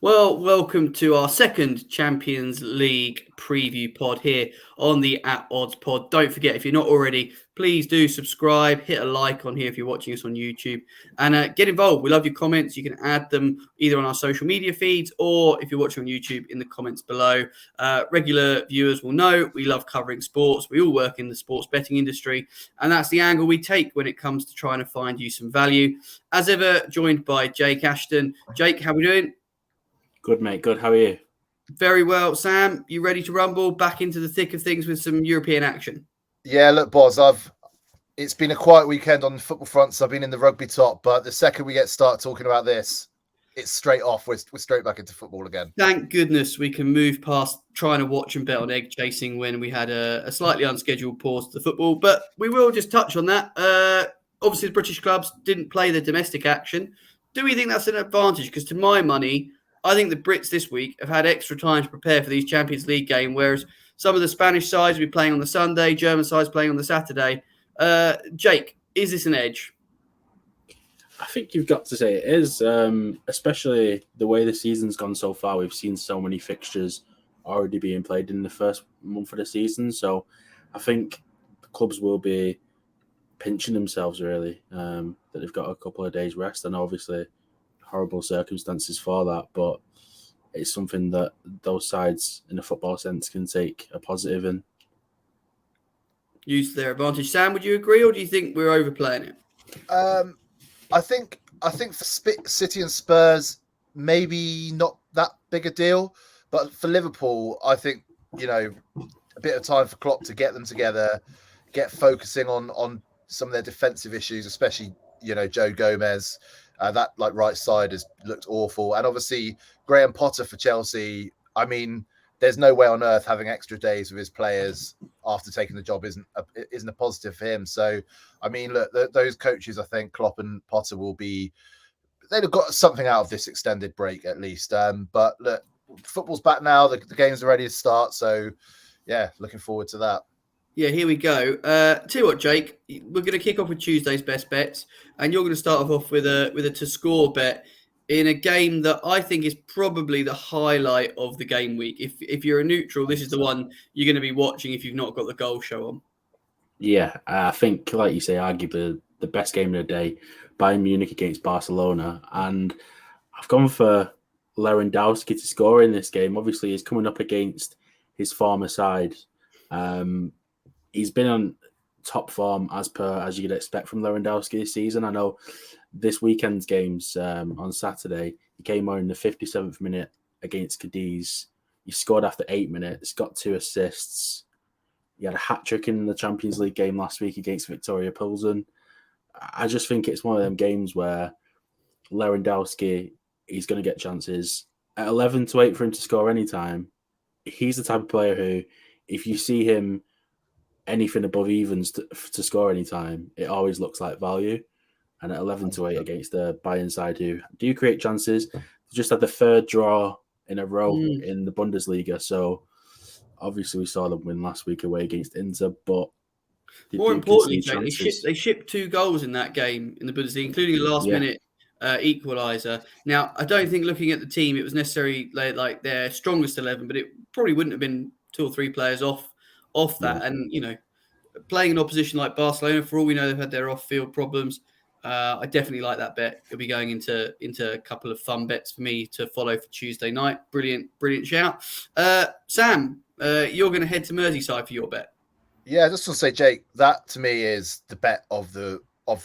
Well, welcome to our second Champions League preview pod here on the At Odds pod. Don't forget, if you're not already, please do subscribe, hit a like on here if you're watching us on YouTube, and get involved. We love your comments. You can add them either on our social media feeds or if you're watching on YouTube in the comments below. Regular viewers will know we love covering sports. We all work in the sports betting industry, and that's the angle we take when it comes to trying to find you some value. As ever, joined by Jake Ashton. Jake, how we doing? Good, mate. Good. How are you? Very well. Sam, you ready to rumble back into the thick of things with some European action? Yeah, look, Boz, it's been a quiet weekend on the football front, so I've been in the rugby top, but the second we start talking about this, it's straight off. We're straight back into football again. Thank goodness we can move past trying to watch and bet on egg chasing when we had a slightly unscheduled pause to the football, but we will just touch on that. Obviously, the British clubs didn't play the domestic action. Do we think that's an advantage? Because to my money, I think the Brits this week have had extra time to prepare for these Champions League games, whereas some of the Spanish sides will be playing on the Sunday, German sides playing on the Saturday. Jake, is this an edge? I think you've got to say it is, especially the way the season's gone so far. We've seen so many fixtures already being played in the first month of the season. So I think the clubs will be pinching themselves, really, that they've got a couple of days rest. And obviously horrible circumstances for that, but it's something that those sides in a football sense can take a positive in. Use to their advantage. Sam, would you agree, or do you think we're overplaying it? I think for City and Spurs, maybe not that big a deal, but for Liverpool, I think, a bit of time for Klopp to get them together, get focusing on some of their defensive issues, especially, Joe Gomez. That right side has looked awful. And obviously Graham Potter for Chelsea. I mean, there's no way on earth having extra days with his players after taking the job isn't a positive for him. So, I mean, look, those coaches, I think Klopp and Potter they'd have got something out of this extended break at least. But look, football's back now. The games are ready to start. So, yeah, looking forward to that. Yeah, here we go. Tell you what, Jake, we're going to kick off with Tuesday's best bets, and you're going to start off with a to score bet in a game that I think is probably the highlight of the game week. If you're a neutral, this is the one you're going to be watching if you've not got the goal show on. Yeah, I think, like you say, arguably the best game of the day, Bayern Munich against Barcelona, and I've gone for Lewandowski to score in this game. Obviously, he's coming up against his former side. He's been on top form as you'd expect from Lewandowski this season. I know this weekend's games on Saturday, he came on in the 57th minute against Cadiz. He scored after 8 minutes, got 2 assists. He had a hat-trick in the Champions League game last week against Victoria Pilsen. I just think it's one of them games where Lewandowski, he's going to get chances. At 11-8 for him to score anytime, he's the type of player who, if you see him anything above evens to score any time, it always looks like value. And at 11-8 against the Bayern side, who do create chances, they just had the third draw in a row in the Bundesliga. So obviously we saw them win last week away against Inter, but more importantly, Jake, they shipped 2 goals in that game in the Bundesliga, including a last-minute equaliser. Now, I don't think looking at the team, it was necessarily like their strongest 11, but it probably wouldn't have been 2 or 3 players off that. Yeah. And, playing an opposition like Barcelona, for all we know, they've had their off-field problems. I definitely like that bet. It'll be going into a couple of fun bets for me to follow for Tuesday night. Brilliant shout. Sam, you're going to head to Merseyside for your bet. Yeah, just want to say, Jake, that to me is the bet of the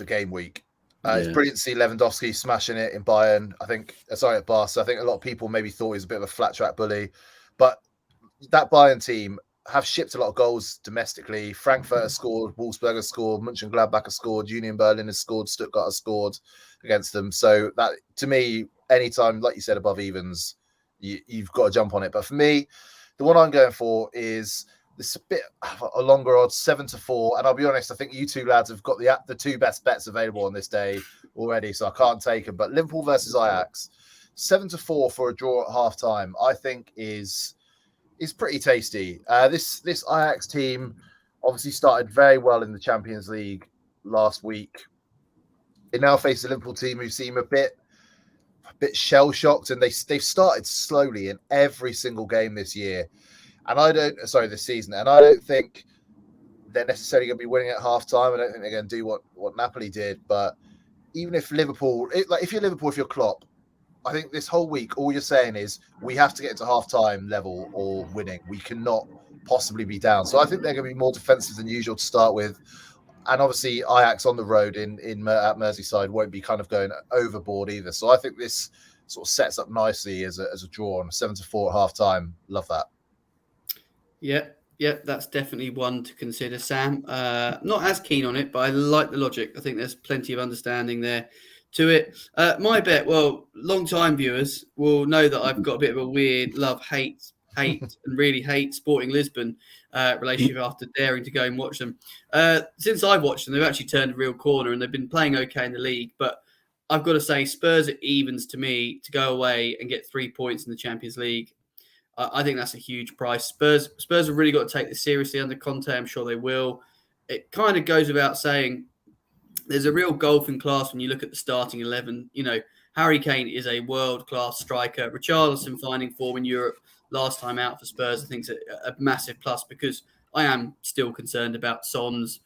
game week. It's brilliant to see Lewandowski smashing it in Bayern. At Barca. I think a lot of people maybe thought he was a bit of a flat track bully, but that Bayern team have shipped a lot of goals domestically. Frankfurt has scored, Wolfsburg has scored, Mönchengladbach has scored, Union Berlin has scored, Stuttgart has scored against them. So that, to me, anytime, like you said, above evens, you've got to jump on it. But for me, the one I'm going for is this a bit of a longer odds, 7-4. And I'll be honest, I think you two lads have got the 2 best bets available on this day already, so I can't take them. But Liverpool versus Ajax, 7-4 for a draw at half time, I think is pretty tasty. This Ajax team obviously started very well in the Champions League last week. They now face a Liverpool team who seem a bit bit shell shocked, and they've started slowly in every single game this year. And this season, and I don't think they're necessarily going to be winning at half time. I don't think they're going to do what Napoli did. But even if Liverpool, if you're Liverpool, if you're Klopp, I think this whole week, all you're saying is we have to get into half-time level or winning. We cannot possibly be down. So I think they're going to be more defensive than usual to start with. And obviously Ajax on the road at Merseyside won't be kind of going overboard either. So I think this sort of sets up nicely as a draw on 7-4 at half-time. Love that. Yeah, that's definitely one to consider, Sam. Not as keen on it, but I like the logic. I think there's plenty of understanding there to it. My bet, well, long-time viewers will know that I've got a bit of a weird love-hate, and really hate Sporting Lisbon relationship after daring to go and watch them. Since I've watched them, they've actually turned a real corner and they've been playing okay in the league. But I've got to say, Spurs at evens to me to go away and get 3 points in the Champions League. I think that's a huge price. Spurs have really got to take this seriously under Conte. I'm sure they will. It kind of goes without saying, there's a real golfing class when you look at the starting 11. You know, Harry Kane is a world-class striker. Richarlison finding form in Europe last time out for Spurs, I think, is a massive plus, because I am still concerned about Son's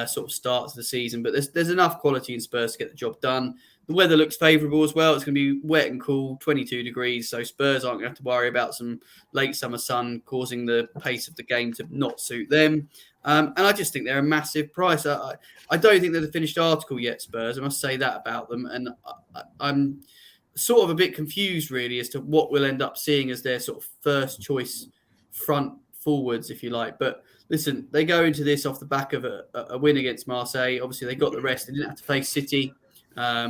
sort of start to the season. But there's enough quality in Spurs to get the job done. The weather looks favourable as well. It's going to be wet and cool, 22 degrees. So Spurs aren't going to have to worry about some late summer sun causing the pace of the game to not suit them. And I just think they're a massive price. I don't think they're the finished article yet, Spurs. I must say that about them. And I'm sort of a bit confused, really, as to what we'll end up seeing as their sort of first choice front forwards, if you like. But listen, they go into this off the back of a win against Marseille. Obviously, they got the rest. They didn't have to face City,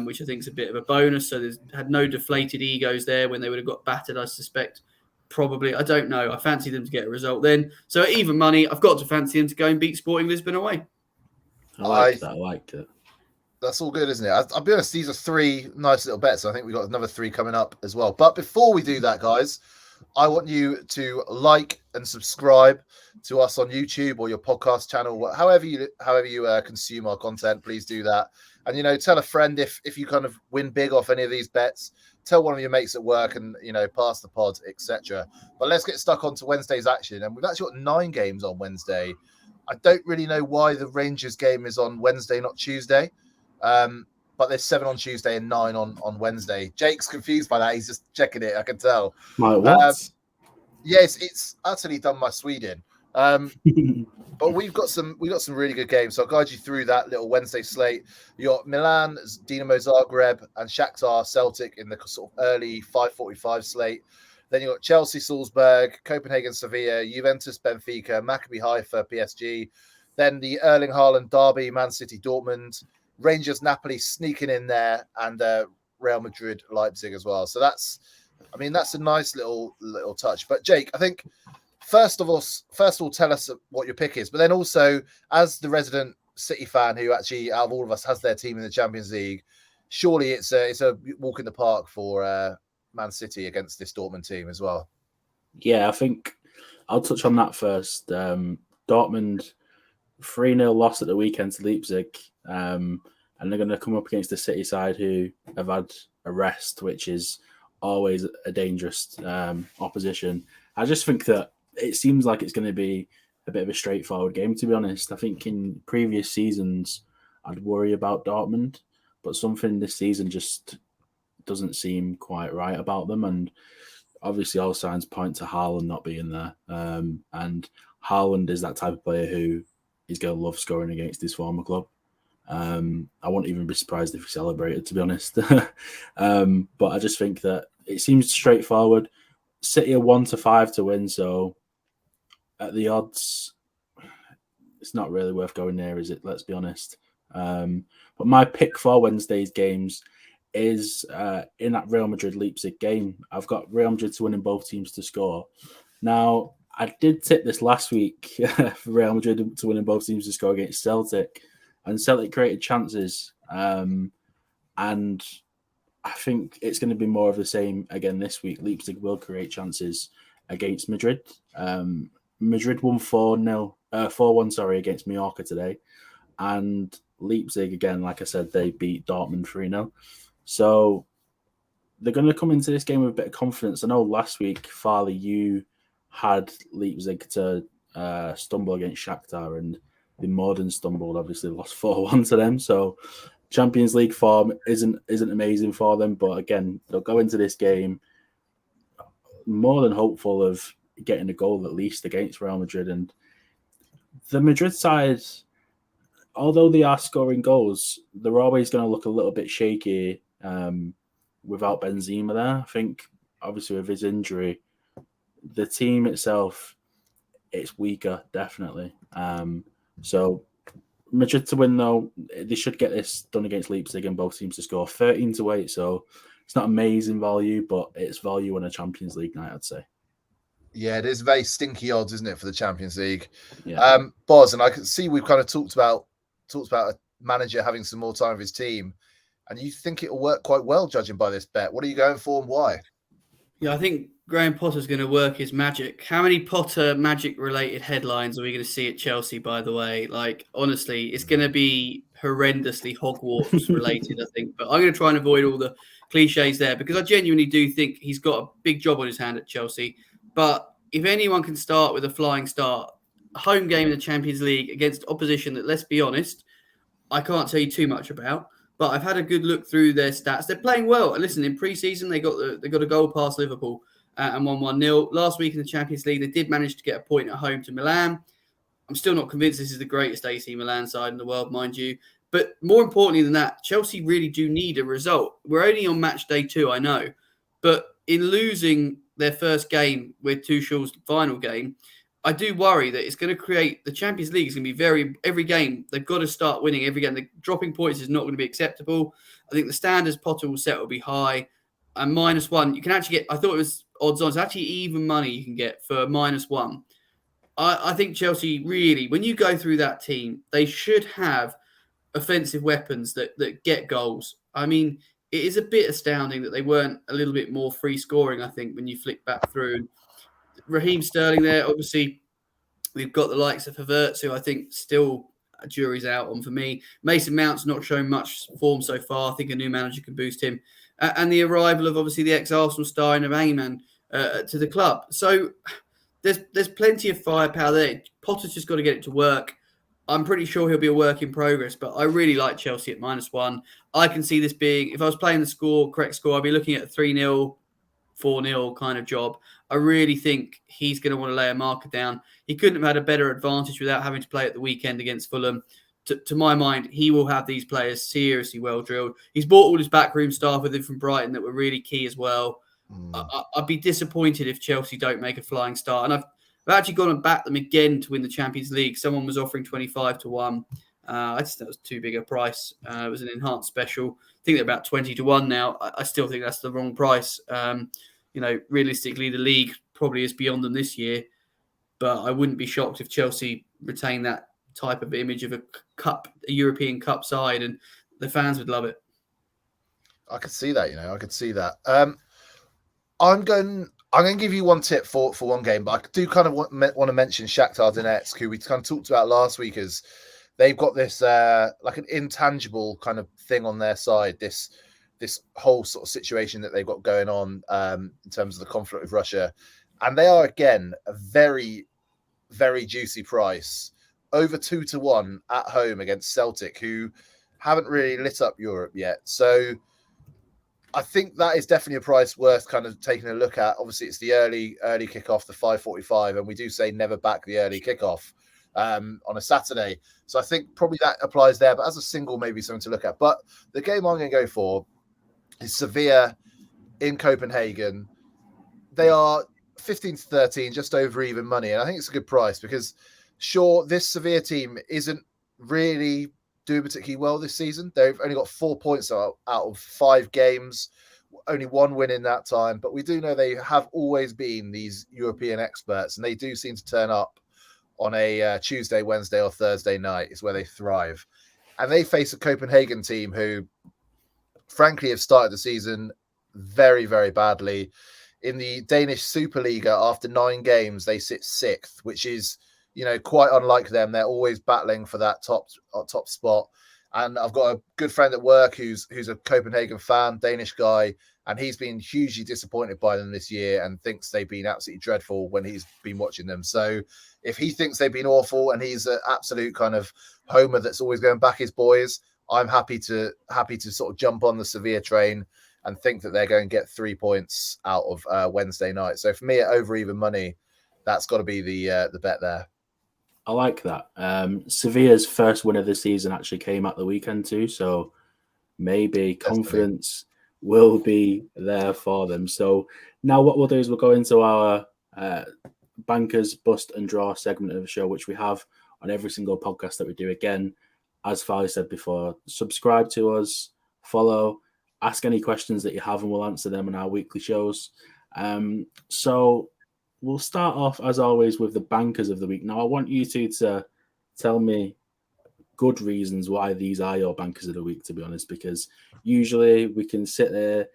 which I think is a bit of a bonus. So there's had no deflated egos there when they would have got battered, I suspect. Probably. I don't know. I fancy them to get a result then. So at even money, I've got to fancy them to go and beat Sporting Lisbon away. I like that. That's all good, isn't it? I'll be honest, these are 3 nice little bets. I think we've got another 3 coming up as well. But before we do that, guys, I want you to like and subscribe to us on YouTube or your podcast channel, however you consume our content. Please do that. And, tell a friend if you kind of win big off any of these bets. Tell one of your mates at work and, pass the pod, etc. But let's get stuck onto Wednesday's action. And we've actually got 9 games on Wednesday. I don't really know why the Rangers game is on Wednesday, not Tuesday. But there's 7 on Tuesday and 9 on Wednesday. Jake's confused by that. He's just checking it. I can tell. What? Yes, it's utterly done my Sweden. But we've got some really good games. So I'll guide you through that little Wednesday slate. You got Milan, Dinamo Zagreb, and Shakhtar Celtic in the sort of early 5:45 slate. Then you got Chelsea, Salzburg, Copenhagen, Sevilla, Juventus, Benfica, Maccabi Haifa, PSG. Then the Erling Haaland derby, Man City, Dortmund, Rangers, Napoli sneaking in there, and Real Madrid, Leipzig as well. So that's a nice little touch. But Jake, I think first of all, tell us what your pick is. But then also, as the resident City fan who actually, out of all of us, has their team in the Champions League, surely it's a walk in the park for Man City against this Dortmund team as well. Yeah, I think I'll touch on that first. Dortmund 3-0 loss at the weekend to Leipzig, and they're going to come up against the City side who have had a rest, which is always a dangerous opposition. I just think that it seems like it's going to be a bit of a straightforward game, to be honest. I think in previous seasons, I'd worry about Dortmund, but something this season just doesn't seem quite right about them. And obviously all signs point to Haaland not being there. And Haaland is that type of player who is going to love scoring against his former club. I wouldn't even be surprised if he celebrated, to be honest. But I just think that it seems straightforward. City are 1-5 to win, so at the odds, it's not really worth going near, is it? Let's be honest. But my pick for Wednesday's games is in that Real Madrid-Leipzig game. I've got Real Madrid to win in both teams to score. Now, I did tip this last week for Real Madrid to win in both teams to score against Celtic, and Celtic created chances. And I think it's going to be more of the same again this week. Leipzig will create chances against Madrid. Madrid won 4-1 against Mallorca today. And Leipzig, again, like I said, they beat Dortmund 3-0. So they're going to come into this game with a bit of confidence. I know last week, Farley, you had Leipzig to stumble against Shakhtar, and they more than stumbled. Obviously, lost 4-1 to them. So Champions League form isn't amazing for them. But again, they'll go into this game more than hopeful of getting a goal at least against Real Madrid. And the Madrid side, although they are scoring goals, they're always going to look a little bit shaky without Benzema there. I think, obviously, with his injury, the team itself, it's weaker, definitely. So Madrid to win, though, they should get this done against Leipzig and both teams to score 13-8. So it's not amazing value, but it's value on a Champions League night, I'd say. Yeah, it is very stinky odds, isn't it, for the Champions League? Yeah. Boz, and I can see we've kind of talked about a manager having some more time with his team, and you think it'll work quite well, judging by this bet. What are you going for and why? Yeah, I think Graham Potter's going to work his magic. How many Potter magic-related headlines are we going to see at Chelsea, by the way? Like, honestly, it's going to be horrendously Hogwarts-related, I think. But I'm going to try and avoid all the cliches there because I genuinely do think he's got a big job on his hand at Chelsea. But if anyone can start with a flying start, a home game in the Champions League against opposition that, let's be honest, I can't tell you too much about. But I've had a good look through their stats. They're playing well. And listen, in pre-season, they got a goal past Liverpool and won 1-0. Last week in the Champions League, they did manage to get a point at home to Milan. I'm still not convinced this is the greatest AC Milan side in the world, mind you. But more importantly than that, Chelsea really do need a result. We're only on match day 2, I know. But in losing their first game with Tuchel's final game, I do worry that it's going to create the Champions League is going to be every game. They've got to start winning every game. The dropping points is not going to be acceptable. I think the standards Potter will set will be high. And -1, you can actually get, I thought it was odds on. It's actually even money you can get for -1. I think Chelsea really, when you go through that team, they should have offensive weapons that get goals. I mean, it is a bit astounding that they weren't a little bit more free scoring, I think, when you flick back through. Raheem Sterling there, obviously, we've got the likes of Havertz, who I think still a jury's out on for me. Mason Mount's not shown much form so far. I think a new manager can boost him. And the arrival of, obviously, the ex-Arsenal star in Aubameyang to the club. So there's plenty of firepower there. Potter's just got to get it to work. I'm pretty sure he'll be a work in progress, but I really like Chelsea at -1. I can see this being, if I was playing the correct score, I'd be looking at a 3-0, 4-0 kind of job. I really think he's going to want to lay a marker down. He couldn't have had a better advantage without having to play at the weekend against Fulham. To my mind, he will have these players seriously well drilled. He's brought all his backroom staff with him from Brighton that were really key as well. I'd be disappointed if Chelsea don't make a flying start. And I've actually gone and backed them again to win the Champions League. Someone was offering 25-1. I just thought that was too big a price. It was an enhanced special. I think they're about 20-1 now. I still think that's the wrong price. Realistically, the league probably is beyond them this year. But I wouldn't be shocked if Chelsea retain that type of image of a European Cup side, and the fans would love it. I could see that. I could see that. I'm going to give you one tip for one game, but I do kind of want to mention Shakhtar Donetsk, who we kind of talked about last week, as they've got this like an intangible kind of thing on their side. This whole sort of situation that they've got going on in terms of the conflict with Russia, and they are again a very, very juicy price, over 2-1 at home against Celtic, who haven't really lit up Europe yet. So I think that is definitely a price worth kind of taking a look at. Obviously, it's the early kickoff, the 5:45, and we do say never back the early kickoff on a Saturday. So I think probably that applies there. But as a single, maybe something to look at. But the game I'm going to go for is Sevilla in Copenhagen. They are 15-13, just over even money, and I think it's a good price because, sure, this Sevilla team isn't really doing particularly well this season. They've only got 4 points out of 5 games, only 1 win in that time. But we do know they have always been these European experts, and they do seem to turn up on a Tuesday, Wednesday, or Thursday night is where they thrive. And they face a Copenhagen team who, frankly, have started the season very, very badly. In the Danish Superliga, after 9 games, they sit 6th, which is, quite unlike them. They're always battling for that top spot. And I've got a good friend at work who's a Copenhagen fan, Danish guy, and he's been hugely disappointed by them this year and thinks they've been absolutely dreadful when he's been watching them. So if he thinks they've been awful and he's an absolute kind of homer that's always going back his boys, I'm happy to sort of jump on the Sevilla train and think that they're going to get 3 points out of Wednesday night. So for me, at over even money, that's got to be the bet there. I like that. Sevilla's first win of the season actually came at the weekend too, so maybe confidence will be there for them. So now what we'll do is we'll go into our bankers bust and draw segment of the show, which we have on every single podcast that we do. Again, as Farley said before, subscribe to us, follow, ask any questions that you have, and we'll answer them on our weekly shows. So we'll start off, as always, with the bankers of the week. Now, I want you two to tell me good reasons why these are your bankers of the week, to be honest, because usually we can sit there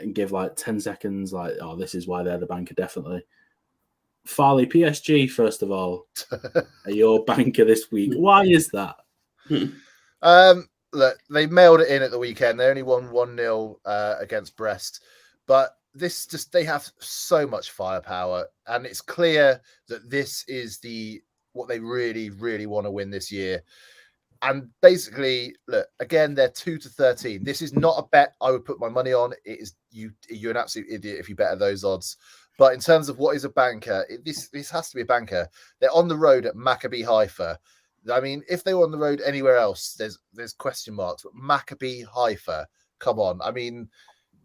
and give like 10 seconds, like, oh, this is why they're the banker, definitely. Farley, PSG, first of all, are your banker this week. Why is that? Look, they mailed it in at the weekend. They only won 1-0 against Brest, but they have so much firepower, and it's clear that this is what they really, really want to win this year. And basically, look, again, they're 2-13. This is not a bet I would put my money on. It is you're an absolute idiot if you bet at those odds. But in terms of what is a banker, this has to be a banker. They're on the road at Maccabi Haifa. I mean, if they were on the road anywhere else, there's question marks. But Maccabi Haifa, come on. I mean,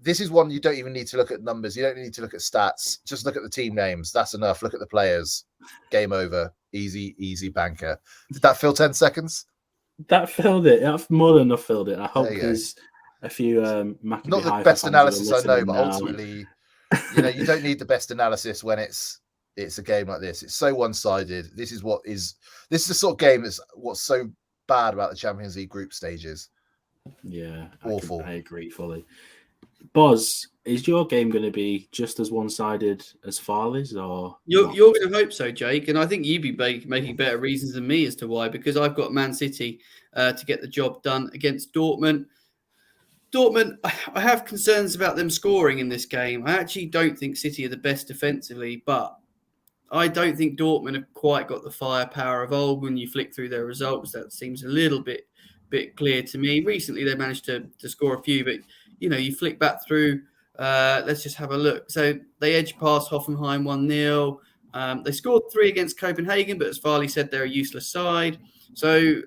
this is one you don't even need to look at numbers. You don't need to look at stats. Just look at the team names. That's enough. Look at the players. Game over. Easy, easy banker. Did that fill 10 seconds? That filled it. That's more than enough filled it. I hope there's a few Maccabi not the Haifa best fans analysis I know, but now. ultimately, you don't need the best analysis when it's a game like this. It's so one-sided. This is the sort of game that's what's so bad about the Champions League group stages. Yeah, awful. I agree fully. Boz, is your game going to be just as one-sided as Farley's, or you're going to hope so, Jake? And I think you'd be making better reasons than me as to why, because I've got Man City to get the job done against Dortmund. Dortmund, I have concerns about them scoring in this game. I actually don't think City are the best defensively, but I don't think Dortmund have quite got the firepower of old. When you flick through their results, that seems a little bit clear to me. Recently, they managed to score a few, but you flick back through. Let's just have a look. So they edged past Hoffenheim 1-0. They scored 3 against Copenhagen, but as Farley said, they're a useless side. So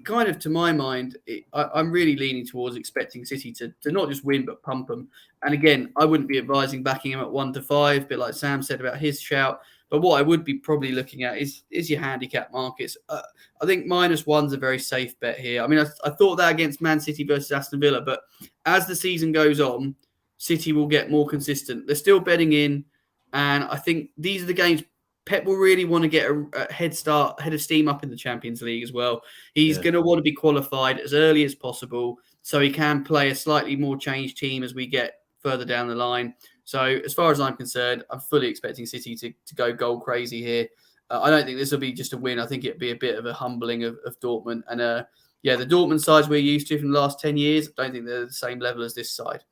kind of to my mind, I'm really leaning towards expecting City to not just win, but pump them. And again, I wouldn't be advising backing him at 1-5, a bit like Sam said about his shout. But what I would be probably looking at is your handicap markets. I think -1's a very safe bet here. I mean, I thought that against Man City versus Aston Villa, but as the season goes on, City will get more consistent. They're still betting in, and I think these are the games Pep will really want to get a head of steam up in the Champions League as well. He's going to want to be qualified as early as possible so he can play a slightly more changed team as we get further down the line. So as far as I'm concerned, I'm fully expecting City to go goal crazy here. I don't think this will be just a win. I think it'll be a bit of a humbling of Dortmund. And the Dortmund sides we're used to from the last 10 years, I don't think they're the same level as this side.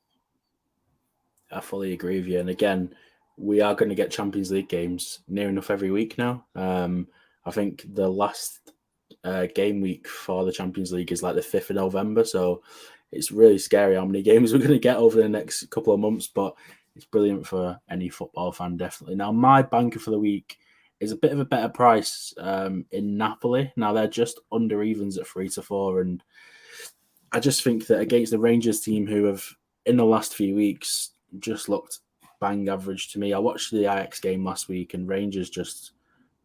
I fully agree with you. And again, we are going to get Champions League games near enough every week now. I think the last game week for the Champions League is like the 5th of November. So it's really scary how many games we're going to get over the next couple of months. But it's brilliant for any football fan, definitely. Now, my banker for the week is a bit of a better price in Napoli. Now, they're just under evens at 3-4. And I just think that against the Rangers team, who have, in the last few weeks, just looked bang average to me. I watched the Ajax game last week, and Rangers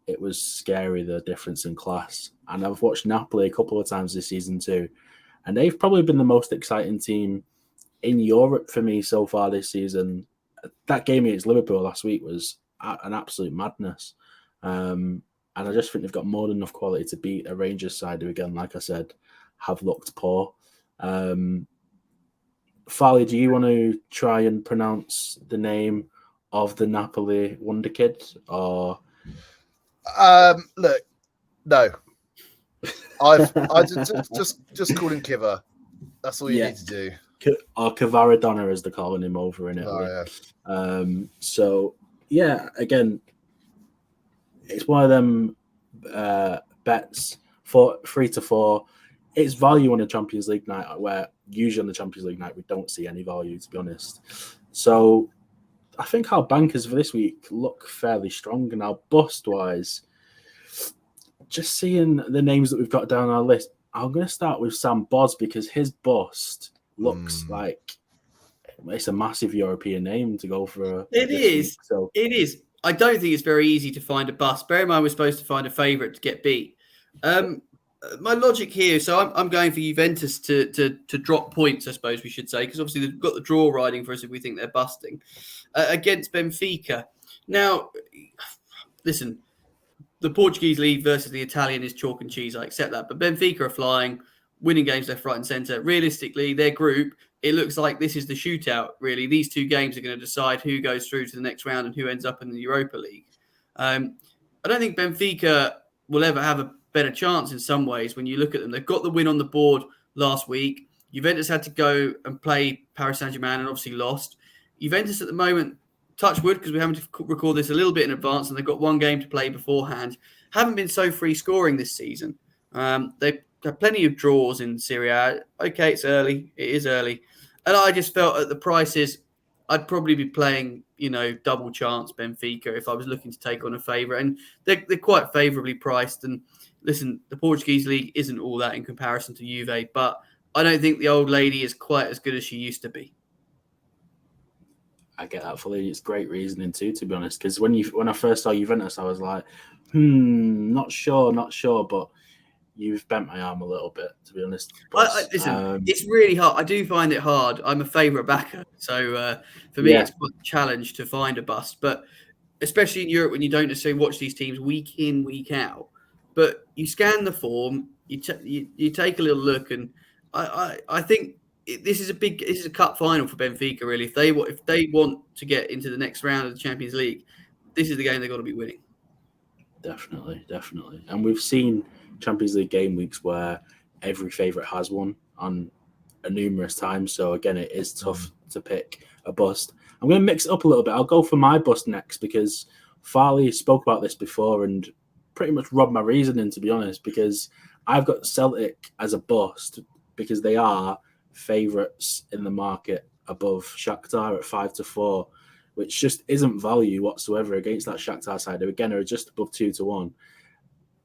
it was scary, the difference in class. And I've watched Napoli a couple of times this season too. And they've probably been the most exciting team in Europe for me so far this season. That game against Liverpool last week was an absolute madness. And I just think they've got more than enough quality to beat a Rangers side who, again, like I said, have looked poor. Farley, do you want to try and pronounce the name of the Napoli wonder kid? Or look, no. I just call him Kiva. That's all you need to do. Or Cavaradonna, as they're calling him over in Italy. So yeah, again, it's one of them bets for 3 to 4. It's value on a Champions League night, where usually on the Champions League night we don't see any value, to be honest. So I think our bankers for this week look fairly strong. And now bust-wise, just seeing the names that we've got down our list, I'm going to start with Sam Boz, because his bust looks like it's a massive European name to go for. It is. I don't think it's very easy to find a bust. Bear in mind, we're supposed to find a favourite to get beat. My logic here, so I'm going for Juventus to drop points, I suppose we should say, because obviously they've got the draw riding for us if we think they're busting, against Benfica. Now, listen, the Portuguese league versus the Italian is chalk and cheese. I accept that. But Benfica are flying, winning games left, right and centre. Realistically, their group, it looks like this is the shootout, really. These two games are going to decide who goes through to the next round and who ends up in the Europa League. I don't think Benfica will ever have a better chance in some ways when you look at them. They've got the win on the board last week. Juventus had to go and play Paris Saint-Germain and obviously lost. Juventus at the moment, touch wood, because we're having to record this a little bit in advance and they've got one game to play beforehand, haven't been so free scoring this season. They've had plenty of draws in Serie A. Okay, it's early. It is early. And I just felt at the prices, I'd probably be playing, double chance Benfica if I was looking to take on a favourite. And they're quite favourably priced. And listen, the Portuguese league isn't all that in comparison to Juve, but I don't think the old lady is quite as good as she used to be. I get that fully. It's great reasoning too, to be honest. Because when I first saw Juventus, I was like, not sure. But you've bent my arm a little bit, to be honest. Listen, it's really hard. I do find it hard. I'm a favourite backer, so for me, it's quite a challenge to find a bust. But especially in Europe, when you don't necessarily watch these teams week in, week out, but you scan the form, you take a little look, and I think this is a cup final for Benfica. Really, if they want to get into the next round of the Champions League, this is the game they've got to be winning. Definitely, and we've seen Champions League game weeks where every favourite has won on a numerous times. So again, it is tough to pick a bust. I'm going to mix it up a little bit. I'll go for my bust next, because Farley spoke about this before and pretty much robbed my reasoning, to be honest, because I've got Celtic as a bust because they are favourites in the market above Shakhtar at 5 to 4, which just isn't value whatsoever against that Shakhtar side, who again are just above 2 to 1.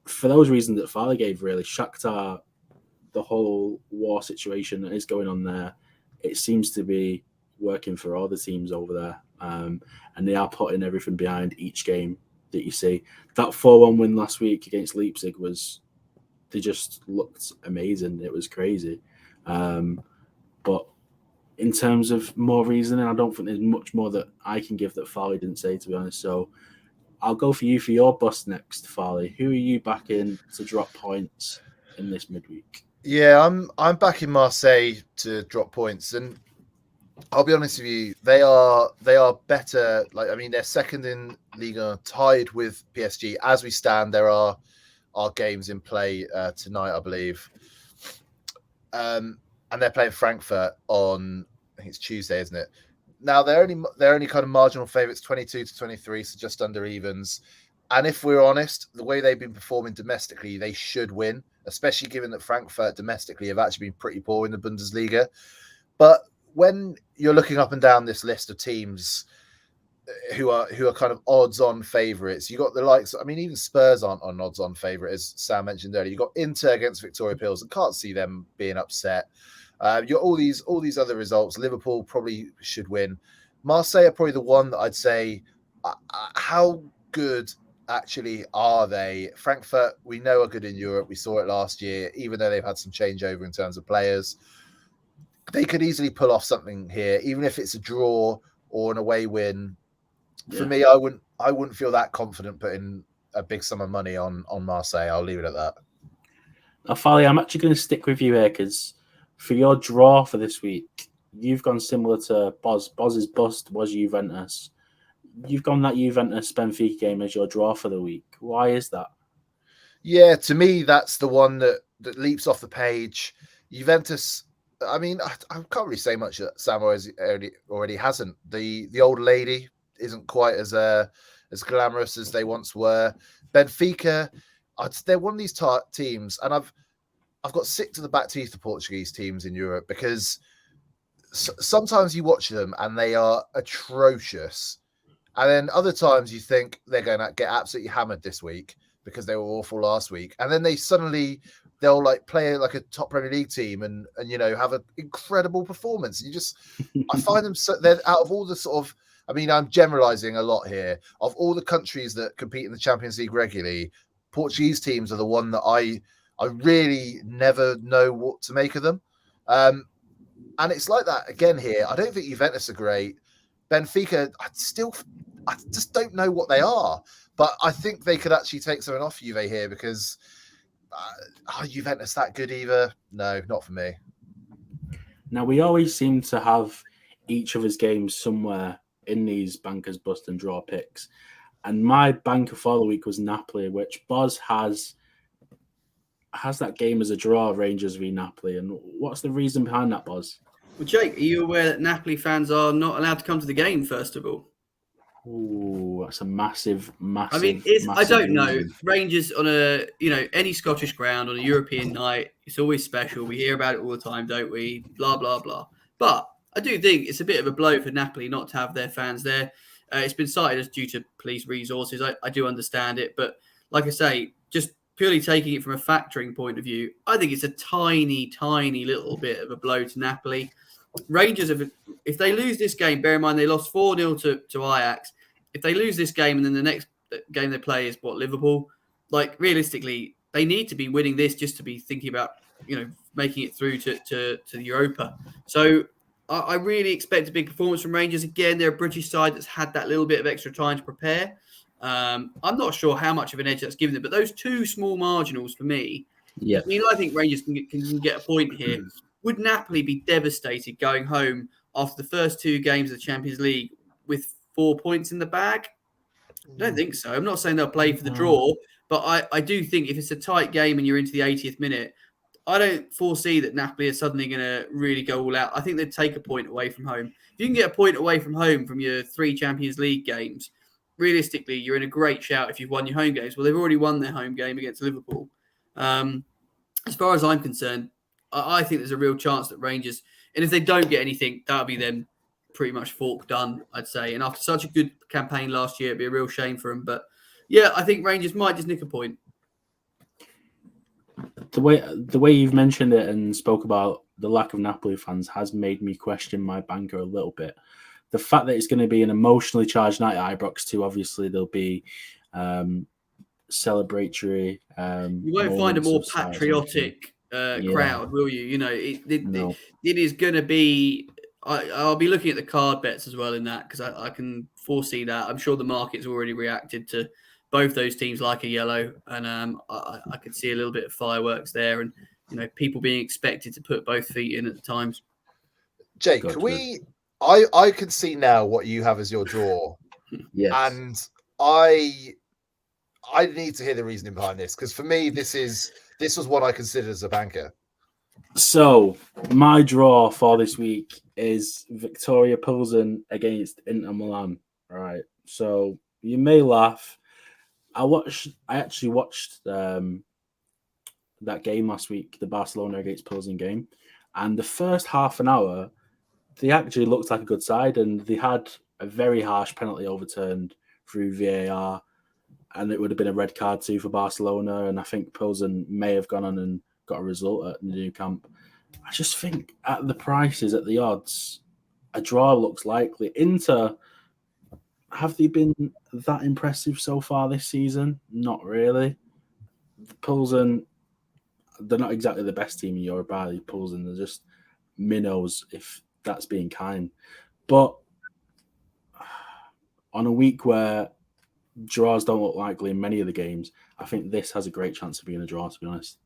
For those reasons that Farley gave, really, Shakhtar, the whole war situation that is going on there, it seems to be working for all the teams over there. And they are putting everything behind each game that you see. That 4-1 win last week against Leipzig they just looked amazing. It was crazy. But in terms of more reasoning, I don't think there's much more that I can give that Farley didn't say, to be honest. So I'll go for you for your bust next, Farley. Who are you backing to drop points in this midweek? Yeah, I'm backing Marseille to drop points, and I'll be honest with you, they are better. They're second in Liga, tied with PSG. As we stand, there are games in play tonight, I believe, and they're playing Frankfurt on, I think it's Tuesday, isn't it? Now they're only kind of marginal favourites, 22 to 23, so just under evens. And if we're honest, the way they've been performing domestically, they should win, especially given that Frankfurt domestically have actually been pretty poor in the Bundesliga. But when you're looking up and down this list of teams who are kind of odds-on favourites, you got the likes. Even Spurs aren't an odds-on favourite, as Sam mentioned earlier. You got Inter against Victoria Pills, and can't see them being upset. You got all these other results. Liverpool probably should win. Marseille are probably the one that I'd say. How good actually are they? Frankfurt, we know are good in Europe. We saw it last year, even though they've had some changeover in terms of players. They could easily pull off something here, even if it's a draw or an away win. For me, I wouldn't feel that confident putting a big sum of money on Marseille. I'll leave it at that. Now, Farley, I'm actually going to stick with you here, because for your draw for this week, you've gone similar to Boz. Boz's bust was Juventus. You've gone that Juventus Benfica game as your draw for the week. Why is that? Yeah, to me, that's the one that leaps off the page. Juventus. I mean, I can't really say much that Samoa already hasn't. The old lady isn't quite as glamorous as they once were. Benfica, they're one of these teams, and I've got sick to the back teeth of Portuguese teams in Europe because sometimes you watch them and they are atrocious, and then other times you think they're going to get absolutely hammered this week because they were awful last week, and then they'll like play like a top Premier League team and have an incredible performance. I find them they're out of all the sort of. I mean, I'm generalizing a lot here. Of all the countries that compete in the Champions League regularly, Portuguese teams are the one that I really never know what to make of them. And it's like that again here. I don't think Juventus are great. Benfica, I just don't know what they are. But I think they could actually take something off Juve here because are Juventus that good either? No, not for me. Now, we always seem to have each of his games somewhere in these bankers bust and draw picks. And my banker for the week was Napoli, which Boz has that game as a draw, Rangers v Napoli. And what's the reason behind that, Boz? Well, Jake, are you aware that Napoli fans are not allowed to come to the game, first of all? Oh, that's a massive. I mean, I don't know. Rangers on any Scottish ground on a European night, it's always special. We hear about it all the time, don't we? Blah, blah, blah. But I do think it's a bit of a blow for Napoli not to have their fans there. It's been cited as due to police resources. I do understand it. But like I say, just purely taking it from a factoring point of view, I think it's a tiny, tiny little bit of a blow to Napoli. Rangers, if they lose this game, bear in mind they lost 4-0 to Ajax. If they lose this game and then the next game they play is Liverpool, like realistically, they need to be winning this just to be thinking about, making it through to the Europa. So I really expect a big performance from Rangers. Again, they're a British side that's had that little bit of extra time to prepare. I'm not sure how much of an edge that's given them, but those two small marginals for me, I mean, I think Rangers can get a point here. Would Napoli be devastated going home after the first two games of the Champions League with 4 points in the bag? I don't think so. I'm not saying they'll play for the draw, but I do think if it's a tight game and you're into the 80th minute, I don't foresee that Napoli are suddenly going to really go all out. I think they'd take a point away from home. If you can get a point away from home from your 3 Champions League games, realistically, you're in a great shout if you've won your home games. Well, they've already won their home game against Liverpool. As far as I'm concerned, I think there's a real chance that Rangers, and if they don't get anything, that'll be them pretty much fork done, I'd say. And after such a good campaign last year, it'd be a real shame for them. But yeah, I think Rangers might just nick a point. The way you've mentioned it and spoke about the lack of Napoli fans has made me question my banker a little bit. The fact that it's going to be an emotionally charged night at Ibrox too, obviously there'll be celebratory. You won't find a more patriotic crowd, will you? It is going to be. I'll be looking at the card bets as well in that because I can foresee that. I'm sure the market's already reacted to both those teams like a yellow, and I could see a little bit of fireworks there, and people being expected to put both feet in at the times. Jake, I can see now what you have as your draw. Yes, and I need to hear the reasoning behind this because for me, this was what I considered as a banker. So my draw for this week is Victoria Pilsen against Inter Milan. All right. So you may laugh. I actually watched that game last week, the Barcelona against Pilsen game, and the first half an hour, they actually looked like a good side, and they had a very harsh penalty overturned through VAR, and it would have been a red card too for Barcelona. And I think Pilsen may have gone on and got a result at the new camp. I just think at the prices, at the odds, a draw looks likely. Inter, have they been that impressive so far this season? Not really. Pilsen, they're not exactly the best team in Europe, are they? Pilsen, they're just minnows, if that's being kind. But on a week where draws don't look likely in many of the games, I think this has a great chance of being a draw, to be honest.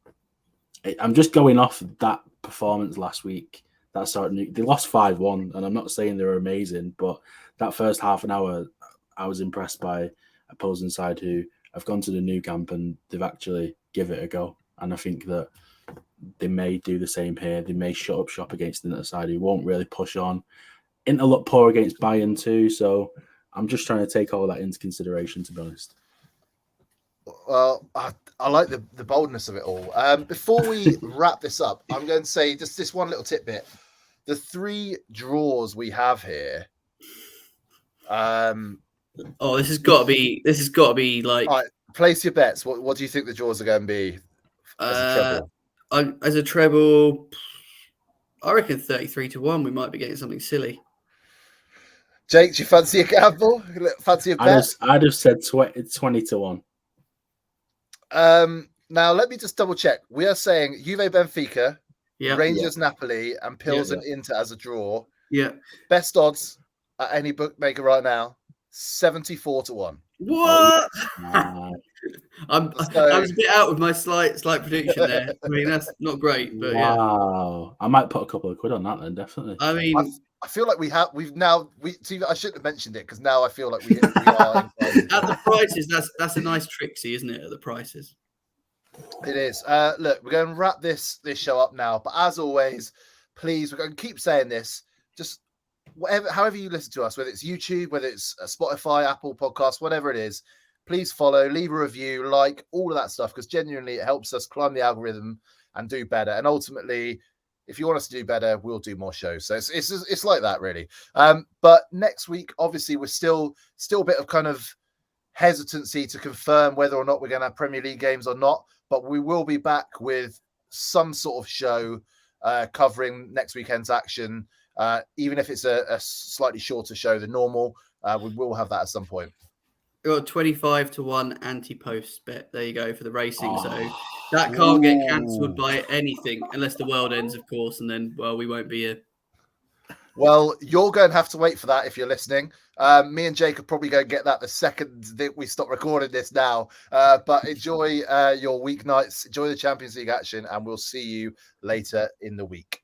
I'm just going off that performance last week. They lost 5-1, and I'm not saying they were amazing, but that first half an hour, I was impressed by a Pilsen side who have gone to the new camp and they've actually give it a go. And I think that they may do the same here. They may shut up shop against the other side who won't really push on. Inter look poor against Bayern too, so I'm just trying to take all that into consideration, to be honest. Well, I like the boldness of it all. Before we wrap this up, I'm going to say just this one little tidbit. The 3 draws we have here. This has got to be like. All right, place your bets. What do you think the draws are going to be as a treble? As a treble, I reckon 33-1. We might be getting something silly. Jake, do you fancy a gamble? Fancy a bet? I'd have said 20-1. Now let me just double check. We are saying Juve Benfica, Rangers Napoli, and Pilsen Inter as a draw. Yeah. Best odds at any bookmaker right now, 74-1. What? I was a bit out with my slight prediction there. I mean, that's not great, but wow. I might put a couple of quid on that then, definitely. I mean, I feel like we've now I shouldn't have mentioned it because now I feel like we are at the prices. That's a nice tricksy, isn't it? At the prices, it is. Look, we're going to wrap this show up now, but as always, please, we're going to keep saying this. Just however you listen to us, whether it's YouTube, whether it's Spotify, Apple Podcasts, whatever it is, please follow, leave a review, like all of that stuff, because genuinely it helps us climb the algorithm and do better. And ultimately, if you want us to do better, we'll do more shows. So it's like that, really. But next week, obviously, we're still a bit of kind of hesitancy to confirm whether or not we're going to have Premier League games or not. But we will be back with some sort of show covering next weekend's action. Even if it's a slightly shorter show than normal, we will have that at some point. Got 25-1 anti-post bet. There you go for the racing. So that can't get cancelled by anything unless the world ends, of course, and then we won't be here. Well, you're going to have to wait for that if you're listening. Me and Jake are probably going to get that the second that we stop recording this now. But enjoy your weeknights, enjoy the Champions League action, and we'll see you later in the week.